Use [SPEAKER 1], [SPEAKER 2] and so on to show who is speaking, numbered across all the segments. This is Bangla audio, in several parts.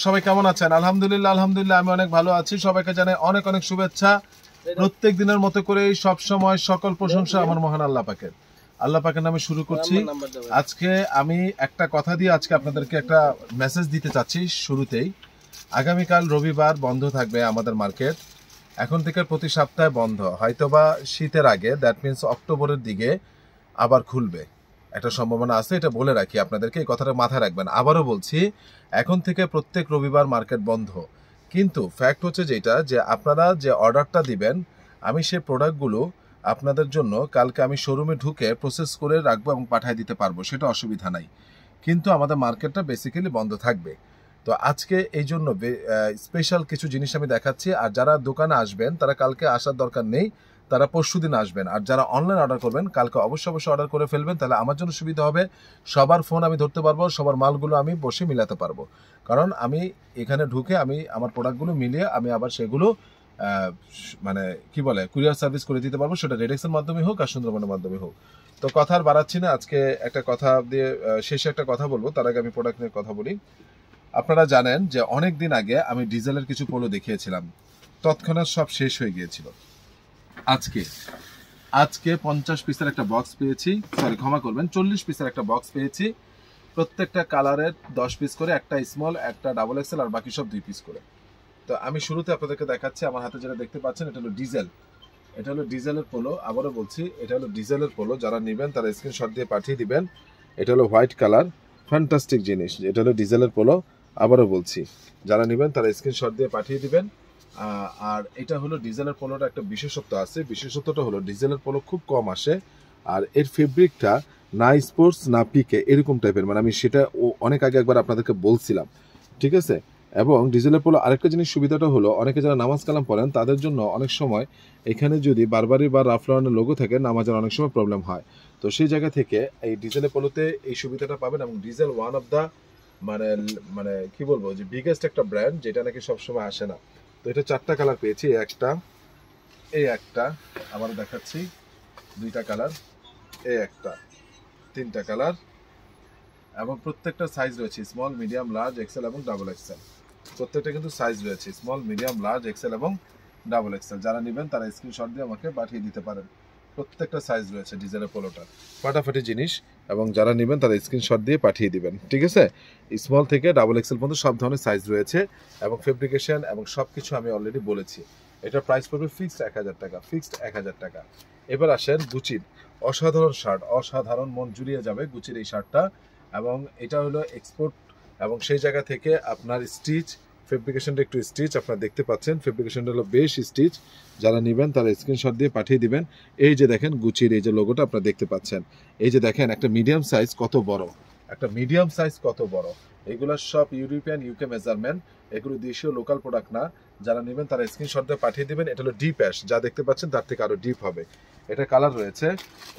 [SPEAKER 1] সবাই কেমন আছেন? আলহামদুলিল্লাহ আমি অনেক ভালো আছি। সবাইকে জানাই অনেক অনেক শুভেচ্ছা। প্রত্যেক দিনের মতো করে সব সময় সকল প্রশংসা আমার মহান আল্লাহ পাকের। আল্লাহ পাকের নামে শুরু করছি। আজকে আমি একটা কথা দিয়ে আজকে আপনাদেরকে একটা মেসেজ দিতে চাচ্ছি শুরুতেই। আগামীকাল রবিবার বন্ধ থাকবে আমাদের মার্কেট। এখন থেকে প্রতি সপ্তাহে বন্ধ, হয়তোবা শীতের আগে, দ্যাট মিনস অক্টোবরের দিকে আবার খুলবে, একটা সম্ভাবনা আছে। এটা বলে রাখি আপনাদেরকে, এই কথাটা মাথায় রাখবেন। আবারও বলছি, এখন থেকে প্রত্যেক রবিবার মার্কেট বন্ধ। কিন্তু ফ্যাক্ট হচ্ছে যেটা, যে আপনারা যে অর্ডারটা দিবেন, আমি সেই প্রোডাক্টগুলো আপনাদের জন্য কালকে আমি শোরুমে ঢুকে প্রসেস করে রাখবো এবং পাঠিয়ে দিতে পারবো, সেটা অসুবিধা নাই। কিন্তু আমাদের মার্কেটটা বেসিক্যালি বন্ধ থাকবে। তো আজকে এই জন্য স্পেশাল কিছু জিনিস আমি দেখাচ্ছি। আর যারা দোকানে আসবেন তারা কালকে আসার দরকার নেই, তারা পরশু দিন আসবেন। আর যারা অনলাইন অর্ডার করবেন কালকে অবশ্যই অর্ডার করে ফেলবেন, তাহলে আমার জন্য সুবিধা হবে। সবার ফোন আমি ধরতে পারবো, সবার মালগুলো আমি বসে মিলাতে পারবো। কারণ আমি এখানে ঢুকে আমি আমার প্রোডাক্টগুলো মিলিয়ে আমি আবার সেগুলো মানে কি বলে কুরিয়ার সার্ভিস করে দিতে পারবো, সেটা রেডেক্সের মাধ্যমে হোক আর সুন্দরবনের মাধ্যমে হোক। তো কথা আর বাড়াচ্ছি না, আজকে একটা কথা দিয়ে শেষে একটা কথা বলবো, তার আগে আমি প্রোডাক্ট নিয়ে কথা বলি। আপনারা জানেন যে অনেক দিন আগে আমি ডিজেলের কিছু পোলো দেখিয়েছিলাম, তৎক্ষণাৎ সব শেষ হয়ে গিয়েছিল। আজকে 50 পিসের একটা বক্স পেয়েছি, সরি ক্ষমা করবেন, 40 পিসের একটা বক্স পেয়েছি। প্রত্যেকটা কালারের 10 পিস করে, একটা স্মল, একটা ডাবল এক্সেল, আর বাকি সব 2 পিস করে। তো আমি শুরুতে আপনাদেরকে দেখাচ্ছি, আমার হাতে যেটা দেখতে পাচ্ছেন এটা হলো ডিজেল। এটা হলো ডিজেলের পোলো। আবারও বলছি, এটা হলো ডিজেলের পোলো। যারা নেবেন তারা স্ক্রিনশট দিয়ে পাঠিয়ে দিবেন। এটা হলো হোয়াইট কালার, ফ্যান্টাস্টিক জিনিস। এটা হলো ডিজেলের পোলো। আবারও বলছি, যারা নেবেন তারা স্ক্রিনশট দিয়ে পাঠিয়ে দিবেন। আর এটা হলো ডিজেলের পোলোর একটা বিশেষত্ব আছে। বিশেষত্বটা হলো ডিজেলের পোলো খুব কম আসে, আর এর ফেব্রিকটা না স্পোর্টস না পিকে এরকম টাইপের, মানে আমি সেটা অনেক আগে একবার আপনাদেরকে বলছিলাম, ঠিক আছে। এবং ডিজেলের পোলো আরেকটা জিনিস সুবিধাটা হলো, অনেকে যারা নামাজ কালাম পড়েন তাদের জন্য অনেক সময় এখানে যদি বারবারই বা রাফ লাইনের লোগো থাকে, নামাজের অনেক সময় প্রবলেম হয়। তো সেই জায়গা থেকে এই ডিজেলের পোলোতে এই সুবিধাটা পাবেন। এবং ডিজেল ওয়ান অফ দ্য মানে মানে কি বলবো, যে বিগেস্ট একটা ব্র্যান্ড, যেটা নাকি সবসময় আসে না। তো এটা 4টা কালার পেয়েছি, এই একটা আবার দেখাচ্ছি, 2টা কালার, এই একটা, 3টা কালার, এবং প্রত্যেকটা সাইজ রয়েছে স্মল, মিডিয়াম, লার্জ, এক্সেল এবং ডাবল এক্সেল। প্রত্যেকটা কিন্তু সাইজ রয়েছে স্মল, মিডিয়াম, লার্জ, এক্সেল এবং ডাবল এক্সেল। যারা নেবেন তারা স্ক্রিনশট দিয়ে আমাকে পাঠিয়ে দিতে পারেন। প্রত্যেকটা সাইজ রয়েছে ডিজেলের পোলোটা, ফাটাফাটি জিনিস। এবং যারা নেবেন তারা স্ক্রিনশট দিয়ে পাঠিয়ে দিবেন, ঠিক আছে। স্মল থেকে ডাবল এক্সেল পর্যন্ত সব ধরনের সাইজ রয়েছে, এবং ফেব্রিকেশন এবং সব কিছু আমি অলরেডি বলেছি। এটার প্রাইস পড়বে ফিক্সড 1000 টাকা, ফিক্সড 1000 টাকা। এবার আসেন গুচির অসাধারণ শার্ট, অসাধারণ, মন জুড়িয়ে যাবে গুচির এই শার্টটা। এবং এটা হলো এক্সপোর্ট, এবং সেই জায়গা থেকে আপনার স্টিচ, ফেব্রিকেশনটা একটু স্টিচ আপনারা দেখতে পাচ্ছেন, ফেব্রিকেশনটা হলো বেশ স্টিচ। যারা নেবেন তারা স্ক্রিনশট দিয়ে পাঠিয়ে দিবেন। এই যে দেখেন গুচির এই যে লোগোটা আপনারা দেখতে পাচ্ছেন, এই যে দেখেন একটা মিডিয়াম সাইজ কত বড়, একটা মিডিয়াম সাইজ কত বড়। এগুলো সব ইউরোপিয়ান, ইউকে মেজারমেন্ট, এগুলো দেশীয় লোকাল প্রোডাক্ট না। যারা নেবেন তারা স্ক্রিনশট দিয়ে পাঠিয়ে দিবেন। এটা হলো ডিপ অ্যাশ, যা দেখতে পাচ্ছেন তার থেকে আরো ডিপ হবে। এটা কালার রয়েছে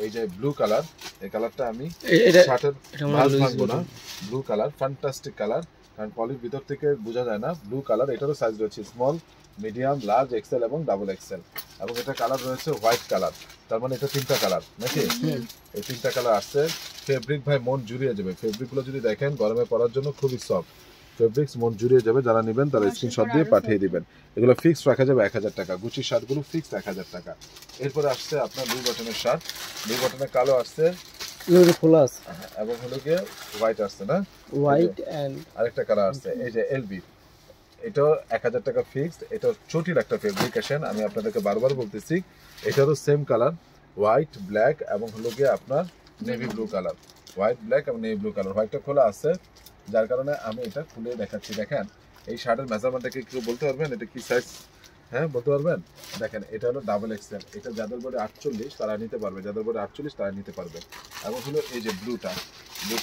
[SPEAKER 1] এই যে ব্লু কালার, এই কালারটা আমি শার্টের মাঝ ভাঙবো না। ব্লু কালার, ফ্যান্টাস্টিক কালার, কারণ পলির ভিতর থেকে বোঝা যায় না। ব্লু কালার, এটারও সাইজ রয়েছে স্মল, মিডিয়াম, লার্জ, এক্সেল এবং ডাবল এক্সেল। এবং এটা কালার রয়েছে হোয়াইট কালার, তার মানে এটা 3টা কালার নাকি? এই 3টা কালার আসছে। ফেব্রিক ভাই মন জুড়িয়ে যাবে, ফেব্রিকগুলো যদি দেখেন গরমে পরার জন্য খুবই সফট ফেব্রিক্স, মন জুড়িয়ে যাবে। যারা নেবেন তারা স্ক্রিনশট দিয়ে পাঠিয়ে দিবেন। এগুলো ফিক্সড রাখা যাবে 1000 টাকা, গুচির শার্টগুলো ফিক্সড 1000 টাকা। এরপরে আসছে আপনার দুই বটনের শার্ট, দুই বটনের কালো আসছে এবং হলো গিয়ে হোয়াইট আসছে না, হোয়াইট এন্ড আরেকটা কালার আসছে এই যে এলবি। এটাও 1000 টাকা ফিক্সড। এটা চটির একটা ফেব্রিকেশন, আমি আপনাদেরকে বারবার বলতেছি। এটারও সেম কালার, হোয়াইট, ব্ল্যাক এবং হলো গিয়ে আপনার navy blue colour, white, black এবং নেভি ব্লু কালার। হোয়াইটটা খোলা আছে, যার কারণে আমি এটা খুলে দেখাচ্ছি। দেখেন এই শার্টের মেজারমেন্টটাকে কেউ বলতে পারবেন এটা কি সাইজ? হ্যাঁ বলতে পারবেন? দেখেন এটা হলো ডাবল এক্সেল। এটা যাদের বডি 48 তারা নিতে পারবে, যাদের বডি 48 তারা নিতে পারবে। এবং হলো এই যে ব্লুটা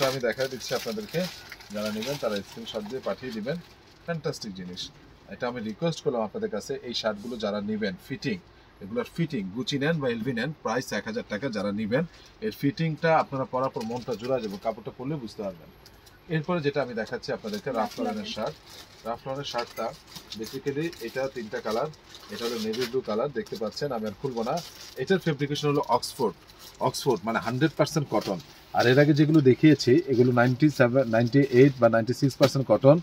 [SPEAKER 1] আমি দেখা দিচ্ছি আপনাদেরকে। যারা নেবেন তারা স্ক্রিনশট দিয়ে পাঠিয়ে দিবেন। ফ্যান্টাস্টিক জিনিস। এটা আমি রিকোয়েস্ট করলাম আপনাদের কাছে, এই শার্টগুলো যারা নেবেন, ফিটিং, এগুলোর ফিটিং গুচি নেন বা এলভি নেন, প্রাইস 1000 টাকা। যারা নেবেন এর ফিটিংটা আপনারা পরার পর মনটা জোড়া যাবে, কাপড়টা পরলে বুঝতে পারবেন। এরপরে যেটা আমি দেখাচ্ছি আপনাদেরকে রাফ লরেনের শার্ট। রাফ লরেনের শার্টটা বেসিক্যালি এটা 3টা কালার, এটা হলো নেভি ব্লু কালার, দেখতে পাচ্ছেন। আমি আর খুলবো না। এটার ফেব্রিকেশন হলো অক্সফোর্ড মানে 100% কটন। আর এর আগে যেগুলো দেখিয়েছি এগুলো 97, 98 বা 96% কটন।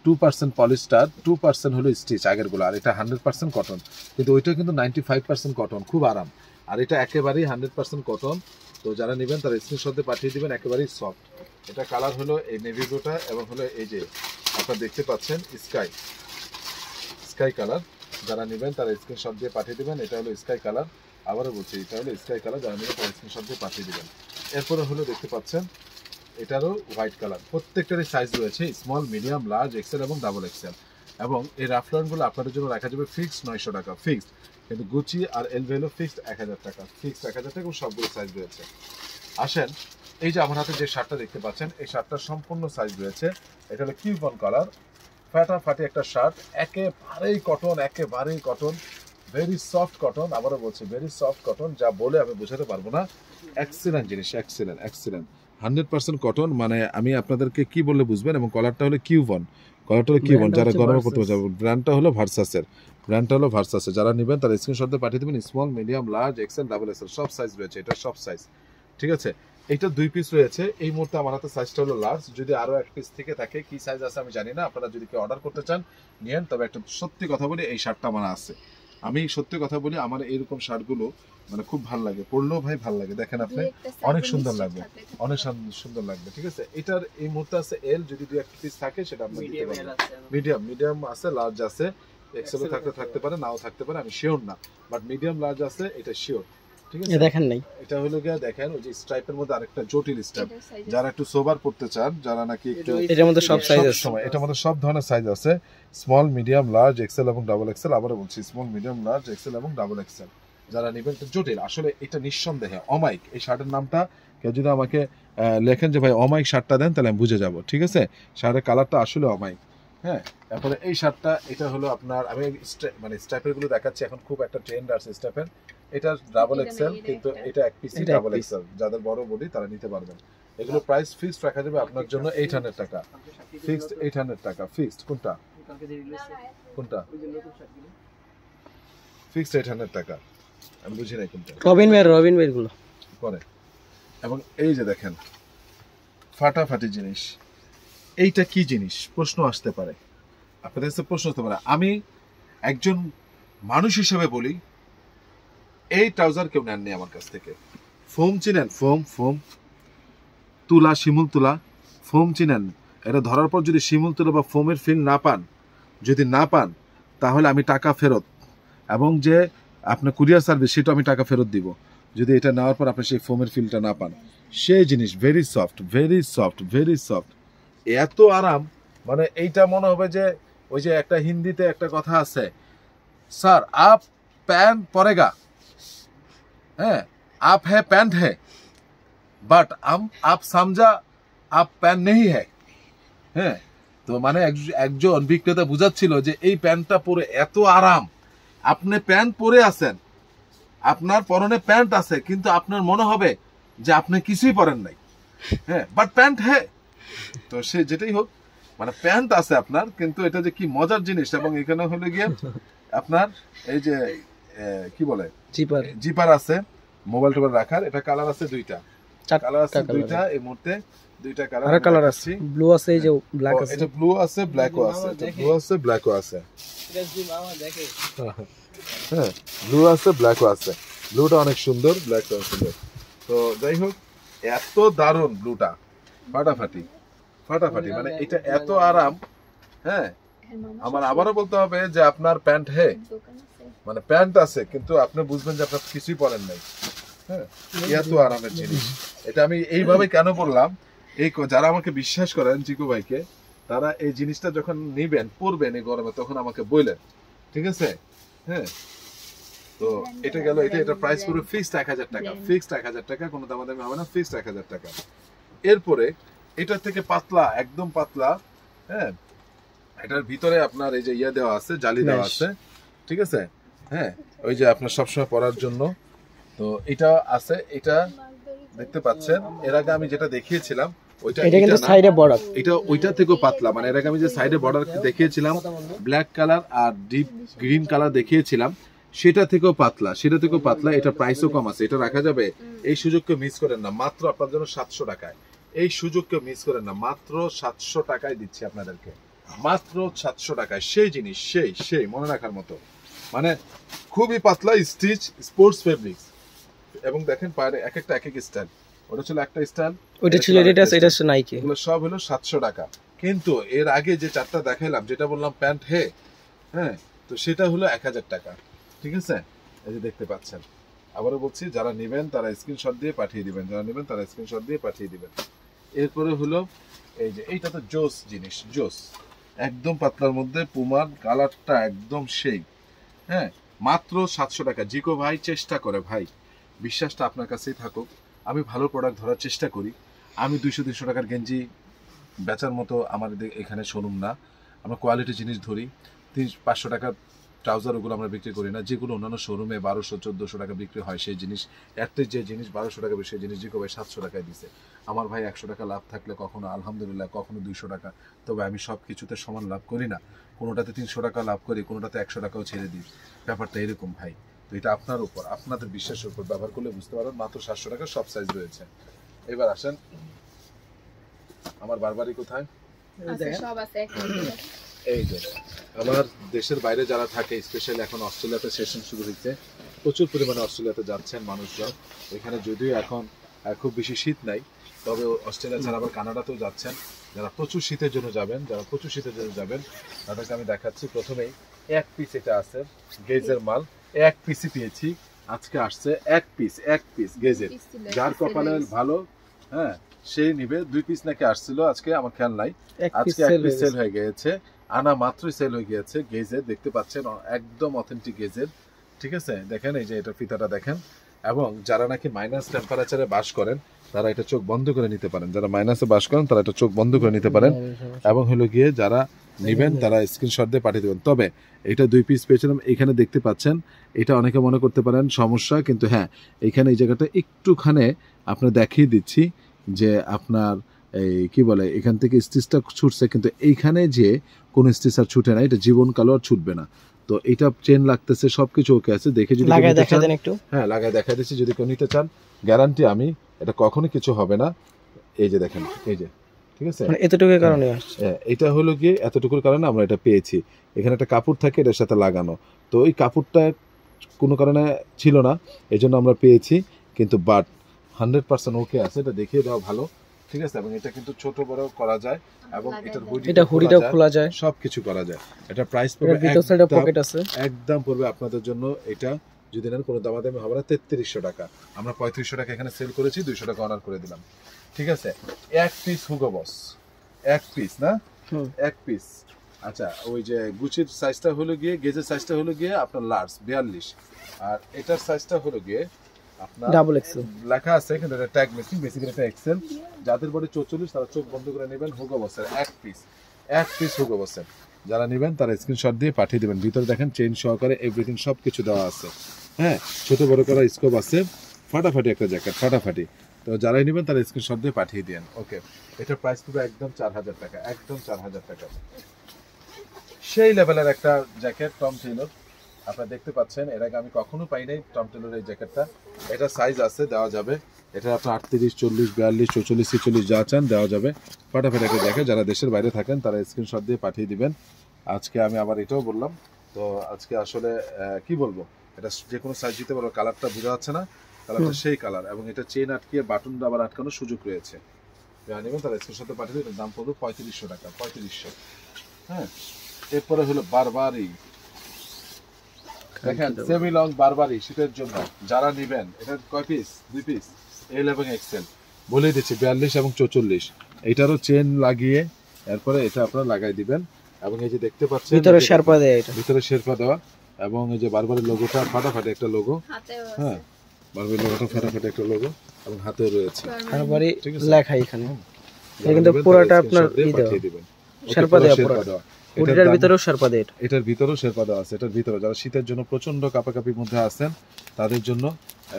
[SPEAKER 1] 2% পলিস্টার, 2% হলো স্টিচ আগের গুলো, আর এটা 100% কটন। কিন্তু ওইটা কিন্তু 95% কটন, খুব আরাম। আর এটা একেবারেই 100% কটন। তো যারা নেবেন তারা স্ক্রিনশট দিয়ে পাঠিয়ে দিবেন, একেবারেই সফট। এটা কালার হলো এই নেভি ব্লুটা, এবং হলো এই যে আপনারা দেখতে পাচ্ছেন স্কাই কালার। যারা নেবেন তারা স্ক্রিনশট দিয়ে পাঠিয়ে দিবেন। এটা হলো স্কাই কালার, আবারও বলছি এটা হলো স্কাই কালার। যারা নেবেন তারা স্ক্রিনশট দিয়ে পাঠিয়ে দিবেন। এরপরে হলো দেখতে পাচ্ছেন এটারও হোয়াইট কালার। প্রত্যেকটারই সাইজ রয়েছে স্মল, মিডিয়াম, লার্জ, এক্সেল এবং ডাবল এক্সেল। এবং এই রাফলানগুলো আপনাদের জন্য রাখা যাবে ফিক্সড 900 টাকা ফিক্সড। কিন্তু গুচি আর এলভি হলো ফিক্সড 1000 টাকা, ফিক্সড 1000 টাকা, এবং সবগুলো সাইজ রয়েছে। আসেন, এই যে আমার হাতে যে শার্টটা দেখতে পাচ্ছেন, এই শার্টটার সম্পূর্ণ সাইজ রয়েছে। এটা হলো কিউবন কালার, ফাটাফাটি একটা শার্ট, একেবারেই কটন, একেবারেই কটন, ভেরি সফট কটন। আবারও বলছি ভেরি সফট কটন, যা বলে আমি বোঝাতে পারবো না। এক্সিলেন্ট জিনিস, এক্সিলেন্ট এক্সিলেন্ট, 100% কটন। মানে আমি আপনাদেরকে কি বললে বুঝবেন। এবং কলারটা হলো কিউবন, কলারটা হলো কিউবন, যারা গরমে পড়তে যাবে। ব্র্যান্ডটা হলো ভার্সাসের, যারা নেবেন তারা স্ক্রিনশট দিয়ে পাঠিয়ে দেবেন। Small, medium, large, XL, double XL সব সাইজ রয়েছে, এটা সব সাইজ। ঠিক আছে, এইটা 2 পিস রয়েছে এই মুহূর্তে। আমার হাতে সাইজটা হলো লার্জ, যদি আরো 1 পিস থেকে থাকে, কি সাইজ আছে আমি জানি না। আপনারা যদি কেউ অর্ডার করতে চান নিয়েন। তবে একটা সত্যি কথা বলি, এই শার্টটা আমার আছে। আমি সত্যি কথা বলি, আমার এরকম শার্টগুলো মানে খুব ভালো লাগে, পরলেও ভাই ভালো লাগে। দেখেন আপনি, অনেক সুন্দর লাগবে, অনেক সুন্দর লাগবে। ঠিক আছে, এটার এই মুহূর্তে আছে এল, যদি 2-1 পিস থাকে সেটা আপনি দিতে পারবেন। মিডিয়াম আছে, লার্জ আছে, এক্সেলও থাকতে পারে, নাও থাকতে পারে, আমি শিওর না, বাট মিডিয়াম লার্জ আছে, এটা শিওর। ঠিক আছে, দেখেন নাই, এটা হলো গিয়া দেখেন ওই যে স্ট্রাইপের মধ্যে আরেকটা জটিল স্ট্রাইপ। যারা একটু সোবার পড়তে চান, যারা নাকি একটু, এটার মধ্যে সব সাইজ আছে, এটার মধ্যে সব ধরনের সাইজ আছে, স্মল, মিডিয়াম, লার্জ, এক্সেল এবং ডাবল এক্সেল। আবারও বলছি স্মল, মিডিয়াম, লার্জ, এক্সেল এবং ডাবল এক্সেল। যারা নেবেন জটিল, আসলে এটা নিঃসন্দেহে অমাইক। এই শার্টের নামটা কেউ যদি আমাকে লেখেন যে ভাই অমাইক শার্টটা দেন, তাহলে আমি বুঝে যাব। ঠিক আছে, শার্টের কালারটা আসলে অমাইক। হ্যাঁ, তারপরে এই শার্টটা, এটা হলো আপনার, আমি মানে স্ট্রাইপের গুলো দেখাচ্ছি এখন, খুব একটা ট্রেন্ড আছে স্ট্রাইপের। এটা ডাবল এক্সেল, কিন্তু এটা 1 পিস ডাবল এক্সেল। যাদের বড় বডি তারা নিতে পারবেন। এগুলো প্রাইস ফিক্সড রাখা যাবে আপনার জন্য 800 টাকা ফিক্সড, 800 টাকা ফিক্সড। কোনটা ফিক্সড 800 টাকা, আমি বুঝি নাই কোনটা। রবিন ভাই গুলো পরে। এবং এই যে দেখেন ফাটাফাটি জিনিস, এইটা কি জিনিস প্রশ্ন আসতে পারে, আপনাদের কাছে প্রশ্ন আসতে পারে। আমি একজন মানুষ হিসেবে বলি, এই ট্রাউজার কেউ নেননি আমার কাছ থেকে। ফোম চিনেন? ফোম তুলা, শিমুল তুলা, ফোম চিনেন? এটা ধরার পর যদি শিমুল তুলা বা ফোমের ফিল যদি না পান, তাহলে আমি টাকা ফেরত, এবং যে আপনার কুরিয়ার সার্ভিস সেটা আমি টাকা ফেরত দিব, যদি এটা নেওয়ার পর আপনি সেই ফোমের ফিলটা না পান। সেই জিনিস very soft, very soft, very soft, এত আরাম। মানে এইটা মনে হবে যে ওই যে একটা হিন্দিতে একটা কথা আছে, স্যার আপ প্যান্ট পরেগা, হ্যাঁ আপ হ্যাঁ প্যান্ট হ্যাঁ, বাট আপ সমঝা আপ প্যান্ট নেই হ্যাঁ। হ্যাঁ, তো মানে একজন বিক্রেতা বুঝাচ্ছিল যে এই প্যান্টটা পরে এত আরাম, আপনি প্যান্ট পরে আছেন, আপনার পরনে প্যান্ট আছে, কিন্তু আপনার মনে হবে যে আপনি কিছুই পরেন নাই। হ্যাঁ, বাট প্যান্ট হ্যাঁ। তো সে যেটাই হোক, মানে প্যান্ট আছে আপনার, কিন্তু এটা যে কি মজার জিনিস। এবং এখানে হলো গিয়ে আপনার এই যে কি বলে জিপার আছে, মোবাইল টোবাইল রাখার। এটা কালার আছে 2টা, কালার আছে 2টা, এই মুহূর্তে 2টা কালার আছে, ব্লু আছে, এই যে ব্ল্যাক আছে, এটা ব্লু আছে, ব্ল্যাকও আছে, এটা ব্লু আছে, ব্ল্যাকও আছে। হ্যাঁ, ব্লু আছে, ব্ল্যাকও আছে। ব্লুটা অনেক সুন্দর, ব্ল্যাকটা অনেক সুন্দর। তো যাই হোক, এত দারুণ ব্লুটা, ফাটাফাটি, মানে এটা এত আরাম। হ্যাঁ, আমার আবারও বলতে হবে যে আপনার প্যান্ট মানে প্যান্ট আছে, কিন্তু আপনি বুঝবেন যে আপনার কিছুই পরেন নাই। হ্যাঁ, এত আরামের জিনিস। এটা আমি এইভাবে কেন বললাম, এই যারা আমাকে বিশ্বাস করেন চিকু ভাইকে, তারা এই জিনিসটা যখন নিবেন, পরবেন এই গরমে, তখন আমাকে বললেন। ঠিক আছে, হ্যাঁ। তো এটা গেল, এটা প্রাইস পুরো ফিক্সড 1000 টাকা, ফিক্সড 1000 টাকা, কোনো দামাদামি হবে না, ফিক্সড 1000 টাকা। এরপরে এটার থেকে পাতলা, একদম পাতলা, হ্যাঁ, এটার ভিতরে আপনার এই যে ইয়া দেওয়া আছে, জালি দেওয়া আছে। ঠিক আছে, হ্যাঁ, ওই যে আপনার সবসময় পরার জন্য। তো এটা আছে, এটা দেখতে পাচ্ছেন। এর আগে আমি যেটা দেখিয়েছিলাম এটা কিন্তু সাইডে বর্ডার, এটা ওইটা থেকেও পাতলা। মানে এর আগে আমি যে সাইডে বর্ডার দেখিয়েছিলাম, ব্ল্যাক কালার আর ডিপ গ্রিন কালার দেখিয়েছিলাম, সেটা থেকেও পাতলা, এটা প্রাইসও কম আছে। এটা রাখা যাবে, এই সুযোগকে মিস করেন না, মাত্র আপনার জন্য 700 টাকায়। এই সুযোগকে মিস করেন না, মাত্র 700 টাকায় দিচ্ছি আপনাদেরকে। মাত্র 700 টাকায় সেই জিনিস, সেই মনে রাখার মতো, মানে খুবই পাতলা স্টিচ স্পোর্টস ফেব্রিক্স। এবং দেখেন পায়ের এক একটা এক এক স্টাইল, ওটা ছিল একটা স্টাইল,
[SPEAKER 2] ওইটা ছিল এটা নাইকি,
[SPEAKER 1] এগুলো সব হলো 700 টাকা। কিন্তু এর আগে যে চারটা দেখাইলাম, যেটা বললাম প্যান্ট হ্যাঁ, তো সেটা হলো 1000 টাকা। ঠিক আছে, এই যে দেখতে পাচ্ছেন। আবারও বলছি, যারা নেবেন তারা স্ক্রিনশট দিয়ে পাঠিয়ে দিবেন, যারা নেবেন তারা স্ক্রিনশট দিয়ে পাঠিয়ে দিবেন। এরপরে হলো এই যে এইটা তো জোস জিনিস, জোস একদম পাতলার মধ্যে, পুমার কালারটা একদম সেই। হ্যাঁ, মাত্র 700 টাকা। জিকো ভাই চেষ্টা করে, ভাই বিশ্বাসটা আপনার কাছেই থাকুক, আমি ভালো প্রোডাক্ট ধরার চেষ্টা করি। আমি 200-300 টাকার গেঞ্জি বেচার মতো আমাদের এখানে শোরুম না, আমরা কোয়ালিটি জিনিস ধরি। 500 টাকার ট্রাউজার ওগুলো আমরা বিক্রি করি না, যেগুলো অন্যান্য শোরুমে 1200-1400 টাকা বিক্রি হয় সেই জিনিস, অ্যাটলিস্ট যে জিনিস 1200 টাকা সেই জিনিস জিকো ভাই 700 টাকায় দিছে। আমার ভাই 100 টাকা লাভ থাকলে কখনো আলহামদুলিল্লাহ, কখনো 200 টাকা, তবে আমি সব কিছুতে সমান লাভ করি না, কোনোটাতে 300 টাকা লাভ করি, কোনোটাতে 100 টাকাও ছেড়ে দিই, ব্যাপারটা এরকম ভাই। তো এটা আপনার উপর, আপনাদের বিশ্বাসের উপর ব্যবহার করলে বুঝতে পারবেন। মাত্র 700 টাকা সব সাইজ রয়েছে। এবার আসেন, আমার বারবারি কোথায়? এই যে আমার দেশের বাইরে যারা থাকে, স্পেশালি এখন অস্ট্রেলিয়াতে সেশন শুরু হয়েছে, প্রচুর পরিমাণে অস্ট্রেলিয়াতে যাচ্ছেন মানুষজন। এখানে যদিও এখন খুব বেশি শীত নাই, তবে অস্ট্রেলিয়া ছাড়া আবার কানাডাতেও যাচ্ছেন। যারা প্রচুর শীতের জন্য যাবেন তাদেরকে আমি দেখাচ্ছি। প্রথমেই এক পিস এটা আছে গেজের মাল, এক পিসই পেয়েছি আজকে, আসছে এক পিস গেজের। যার কপালে ভালো, হ্যাঁ, সেই নিবে। 2 পিস নাকি আসছিল আজকে, আমার খেয়াল নাই, আজকে এক পিস সেল হয়ে গিয়েছে, আনা মাত্রই সেল হয়ে গিয়েছে। গেজের দেখতে পাচ্ছেন, একদম অথেন্টিক গেজের। ঠিক আছে, দেখেন এই যে এটা ফিতাটা দেখেন। এবং যারা নাকি মাইনাস টেম্পারেচারে বাস করেন তারা এটা চোখ বন্ধ করে নিতে পারেন, যারা মাইনাসে বাস করেন তারা এটা চোখ বন্ধ করে নিতে পারেন। এবং হলো গিয়ে যারা নিবেন তারা স্ক্রিনশট দিয়ে পাঠিয়ে দেবেন। তবে এটা 2 পিস পেয়েছিলাম, এখানে দেখতে পাচ্ছেন। এটা অনেকে মনে করতে পারেন সমস্যা, কিন্তু হ্যাঁ, এইখানে এই জায়গাটা একটুখানে আপনার দেখিয়ে দিচ্ছি যে আপনার এই কি বলে, এখান থেকে স্টিচটা ছুটছে, কিন্তু এইখানে যে কোনো স্টিচ আর ছুটে না, এটা জীবন কালো আর ছুটবে না। তো এটা চেন লাগতেছে, সবকিছু ওকে আছে, দেখে যদি
[SPEAKER 2] লাগায় দেখা দেন একটু।
[SPEAKER 1] হ্যাঁ, লাগায় দেখা দিচ্ছি, যদি কেউ নিতে চান গ্যারান্টি আমি, এটা কখনো কিছু হবে না। এই যে দেখেন, এই যে, ঠিক আছে,
[SPEAKER 2] মানে এতটুকুর কারণে আসছে।
[SPEAKER 1] এটা হলো গিয়ে এতটুকুর কারণে আমরা এটা পেয়েছি। এখানে একটা কাপড় থাকে এটার সাথে লাগানো, তো ওই কাপড়টা কোনো কারণে ছিল না, এই জন্য আমরা পেয়েছি। কিন্তু বাট 100% ওকে আছে, এটা দেখিয়ে দেওয়া ভালো। ঠিক আছে, এবং এটা কিন্তু ছোট বড় করা যায়, এবং এটার
[SPEAKER 2] হুডিটাও খোলা যায়,
[SPEAKER 1] সবকিছু করা যায়। এটা প্রাইস পড়বে একদম পড়বে আপনাদের জন্য, এটা যদি নেন কোনো দামাদামি হবে না, 3300 টাকা। আমরা 3500 টাকা এখানে সেল করেছি, 200 টাকা অনার করে দিলাম। ঠিক আছে, এক পিস হুগো বস, এক পিস না, এক পিস। আচ্ছা, ওই যে গুচির সাইজটা হলো গিয়ে, গেজের সাইজটা হলো গিয়ে আপনার লার্জ 42, আর এটার সাইজটা হলো গিয়ে আপনার
[SPEAKER 2] ডাবল এক্সেল
[SPEAKER 1] লেখা আছে, কিন্তু এটা ট্যাগ মিসিং, বেসিক্যালি এটা এক্সেল। যাদের বডি 44 তারা চোখ বন্ধ করে নেবেন, হুগো বসের এক পিস হুগো বসের। যারা নেবেন তারা স্ক্রিনশট দিয়ে পাঠিয়ে দেবেন। ভিতরে দেখেন চেইন সহকারে এভরিথিং সব কিছু দেওয়া আছে। হ্যাঁ, ছোট বড় করা স্কোপ আছে, ফাটাফাটি একটা জ্যাকেট, ফাটাফাটি। তো যারাই নেবেন তারা স্ক্রিনশট দিয়ে পাঠিয়ে দেন। ওকে, এটার প্রাইস পুরো একদম 4000 টাকা, একদম 4000 টাকা। সেই লেভেলের একটা জ্যাকেট টম টেলর, আপনারা দেখতে পাচ্ছেন, এর আগে আমি কখনো পাই নাই টম টেলরের এই জ্যাকেটটা। এটা সাইজ আছে, দেওয়া যাবে। এটা আপনার 38, 40, 42, 44, 46 যা চান দেওয়া যাবে। ফাটাফাটি একটা জ্যাকেট। যারা দেশের বাইরে থাকেন তারা স্ক্রিনশট দিয়ে পাঠিয়ে দিবেন। আজকে আমি আবার এটাও বললাম, তো আজকে আসলে কি বলবো, এটা যে কোনো সাইজ দিতে পারবো। কালারটা বোঝা যাচ্ছে না, কালারটা সেই কালার, এবং এটা চেন আটকিয়ে বাটন আবার আটকানোর সুযোগ রয়েছে। যারা নেবেন তারা স্ক্রিনশট দিয়ে পাঠিয়ে দেবেন। দাম পড়বে 3500 টাকা, 3500। হ্যাঁ, এরপরে হলো বারবারি, দেখেন সেমি লং বারবারি শীতের জন্য। যারা নেবেন, এটা কয় পিস? 2 পিস, এল এবং এক্সেল বলেই দিচ্ছি, 42 এবং 44। এইটারও চেন লাগিয়ে এরপরে এটা আপনারা লাগাই দিবেন। এবং এই যে দেখতে পাচ্ছেন
[SPEAKER 2] ভিতরে শেরপা দেওয়া, এটা
[SPEAKER 1] ভিতরে শেরপা দেওয়া, এবং এই যে বারবারির লোগোটা ফাটাফাটি একটা লোগো। হ্যাঁ, বারবারির লোগোটা ফাটাফাটি একটা লোগো, এবং হাতেও রয়েছে
[SPEAKER 2] বারবারি লেখা এখানে। এটা কিন্তু পুরোটা আপনার পাঠিয়ে দিবেন, শেরপা দেওয়া পুরো। এটার ভিতরেও শেরপা দেওয়া,
[SPEAKER 1] এটার ভিতরেও শেরপা দেওয়া আছে। এটার ভিতরে যারা শীতের জন্য প্রচন্ড কাপাকাপির মধ্যে আছেন তাদের জন্য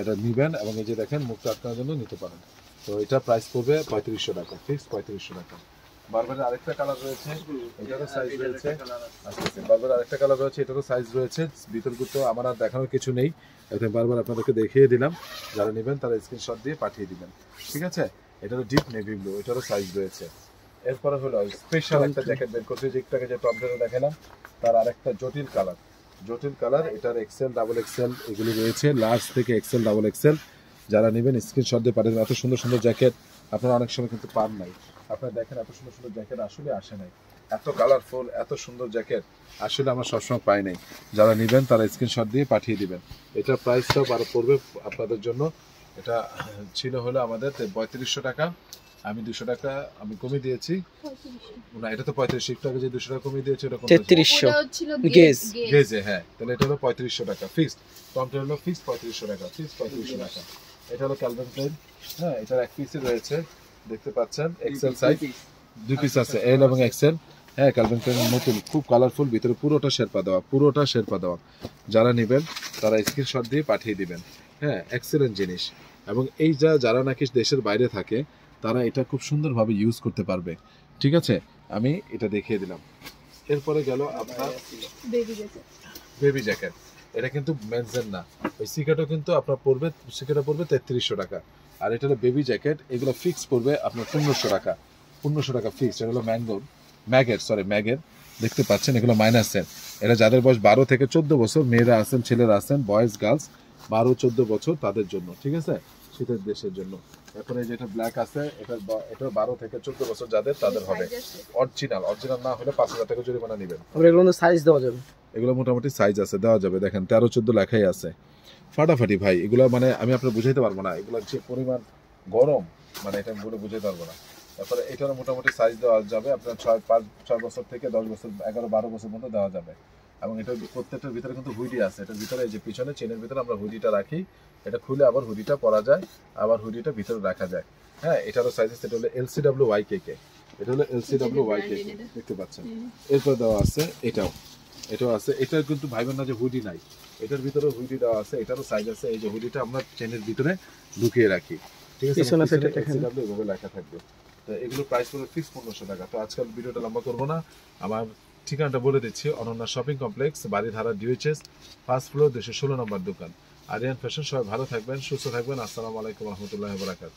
[SPEAKER 1] এটা নিবেন, এবং এই যে দেখেন মুখটা আটকানোর জন্য নিতে পারেন। তো এটা প্রাইস পড়বে 3500 টাকা, ফিক্স 3500 টাকা। বারবারের আরেকটা কালার রয়েছে, এটারও সাইজ রয়েছে। আচ্ছা, বারবারের আরেকটা কালার রয়েছে, এটারও সাইজ রয়েছে। বিতর্কিত আমার আর দেখানোর কিছু নেই, এটা বারবার আপনাদেরকে দেখিয়ে দিলাম। যারা নেবেন তারা স্ক্রিনশট দিয়ে পাঠিয়ে দিবেন। ঠিক আছে, এটারও ডিপ নেভি ব্লু, এটারও সাইজ রয়েছে। এরপরে হলো স্পেশাল একটা জ্যাকেট বের করছি, যে একটাকে যে টপ জেনে দেখালাম তার আরেকটা জটিল কালার, এটার এক্সেল ডাবল এক্সেল এগুলি রয়েছে, লার্জ থেকে এক্সেল ডাবল এক্সেল। যারা নেবেন স্ক্রিনশট দিয়ে পাঠাবেন। এত সুন্দর সুন্দর জ্যাকেট আপনারা অনেক সময় কিন্তু পান নাই। আপনারা দেখেন এত সুন্দর সুন্দর জ্যাকেট আসলে আসে নাই, এত কালারফুল এত সুন্দর জ্যাকেট আসলে আমরা সবসময় পাই নাই। যারা নেবেন তারা স্ক্রিনশট দিয়ে পাঠিয়ে দিবেন। এটার প্রাইসটাও আরো পড়বে আপনাদের জন্য। এটা ছিল হলো আমাদের 3500 টাকা, আমি 200 টাকা আমি কমিয়ে দিয়েছি। না এটা তো 3500, একটু আগে যে 200 টাকা কমিয়ে দিয়েছি ওটা
[SPEAKER 2] 3300
[SPEAKER 1] গেজ গেজে। হ্যাঁ তাহলে এটা হলো 3500 টাকা ফিক্সড, টপটা হলো ফিক্সড 3500 টাকা, ফিক্সড 3500 টাকা। এটা হলো ক্যালভিন ক্লাইন, হ্যাঁ এটার এক পিসই রয়েছে দেখতে পাচ্ছেন, এক্সেল সাইজ 2 পিস আছে, এল এবং এক্সেল। হ্যাঁ ক্যালভিন ক্লাইন নতুন, খুব কালারফুল, ভিতরে পুরোটা শেরপা দেওয়া। যারা নেবেন তারা স্ক্রিনশট দিয়ে পাঠিয়ে দিবেন। হ্যাঁ এক্সেলেন্ট জিনিস। এবং এই যারা নাকি দেশের বাইরে থাকে তারা এটা খুব সুন্দরভাবে ইউজ করতে পারবে। ঠিক আছে, আমি এটা দেখিয়ে দিলাম। এরপরে গেল আপনার বেবি জ্যাকেট। এটা কিন্তু মেন্সের না, ওই সিকেটও কিন্তু আপনার পড়বে, সিকেটও পড়বে 3300 টাকা। আর এটা হলো বেবি জ্যাকেট, এগুলো ফিক্স পড়বে আপনার 1500 টাকা, 1500 টাকা ফিক্সড। এটা হলো ম্যাগের দেখতে পাচ্ছেন, এগুলো মাইনাসের। এটা যাদের বয়স 12 থেকে 14 বছর, মেয়েরা আছেন ছেলেরা আছেন, বয়েজ গার্লস 12-14 বছর তাদের জন্য। ঠিক আছে, শীতের দেশের জন্য। এরপরে যেটা ব্ল্যাক আছে এটা 12 থেকে 14 বছর যাদের তাদের হবে। অরিজিনাল না হলে 5000 টাকা জরিমানা নেবেন।
[SPEAKER 2] এগুলো সাইজ দেওয়া যাবে,
[SPEAKER 1] এগুলো মোটামুটি সাইজ আছে, দেওয়া যাবে। দেখেন 13-14 লেখাই আছে, ফাটাফাটি ভাই। এগুলো মানে আমি আপনার বুঝাইতে পারবো না, এগুলো যে পরিমাণ গরম মানে এটা আমি বলে বুঝাইতে পারবো না। তারপরে এটারও মোটামুটি সাইজ দেওয়া যাবে আপনার 6 বছর থেকে 10 বছর, 11-12 বছর মতো দেওয়া যাবে। এবং এটার প্রত্যেকটার ভিতরে কিন্তু হুডি আছে, এটার ভিতরে এই যে পিছনে চেনের ভিতরে আমরা হুডিটা রাখি, এটা খুলে আবার হুডিটা পরা যায়, আবার হুডিটা ভিতরে রাখা যায়। হ্যাঁ এটারও সাইজ আছে, এটা হলো LCWYKK, এটা হলো LCWYKK দেখতে পাচ্ছেন। এরপর দেওয়া আছে এটাও আছে। এটার কিন্তু ভাইবেন না যে হুডি নাই, এটার ভিতরে হুডি দেওয়া আছে, এটারও সাইজ আছে। এই যে হুডিটা আমরা চেনের ভিতরে লুকিয়ে রাখি। ঠিক আছে, LCW এভাবে লেখা থাকবে। তো এগুলো প্রাইস পড়বে ফিক্স 1500 টাকা। তো আজকাল ভিডিওটা লম্বা করবো না, আমার ঠিকানাটা বলে দিচ্ছি, Ananya shopping complex, Baridhara DHS, 1st floor, 216 নম্বর দোকান, আরিয়ান ফ্যাশন। সবাই ভালো থাকবেন, সুস্থ থাকবেন। আসসালামু আলাইকুম রহমতুল্লাহ বারাকাতুহু।